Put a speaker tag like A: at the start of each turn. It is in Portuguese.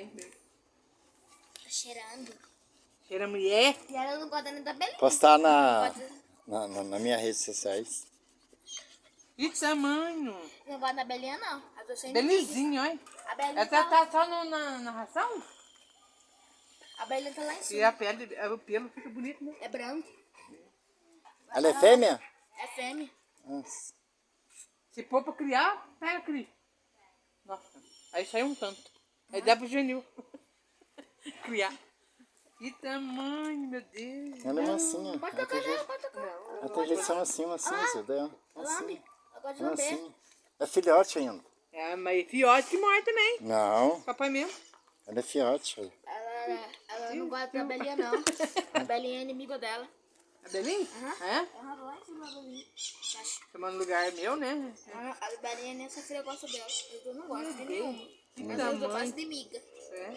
A: tem.
B: Tá cheirando.
A: Cheira a mulher.
B: E ela não gosta nem da belinha.
C: Postar nas minhas redes sociais.
A: Que tamanho.
B: Não gosta da belinha, não. Eu tô sem inimiga.
A: Belezinha, olha.
B: A belinha
A: Essa
B: tá...
A: tá só na ração?
B: A belinha tá lá em
A: E
B: cima.
A: a pele, o pelo fica bonito, né?
B: É branco.
C: Ela é fêmea?
B: É fêmea.
C: Nossa.
A: Se for pra criar, pega cria. Nossa, aí sai um tanto. Aí dá pro Genil criar. Que tamanho, meu Deus.
C: Ela é mansinha.
B: Pode
C: Ela
B: tocar
C: tem
B: nela,
C: jeito,
B: pode tocar.
C: ela tem jeito de ser mansinha, você deu.
B: Lambe. Ela gosta de
C: É
B: lamber.
C: mansinha. É filhote ainda.
A: É, mas fiote que morre também.
C: Não,
A: Papai mesmo.
C: ela é filhote. Olha.
B: Ela não gosta da belinha, não. A belinha é inimigo dela.
A: A Belinha?
B: Aham.
A: É?
B: Ela lá em cima da belinha.
A: Chamando lugar meu, né?
B: A belinha nem essa filha gosta dela. Eu não gosto de
A: Meu
B: nenhuma.
A: Deus, que
B: Mas eu gosto
A: tamanho.
B: de miga.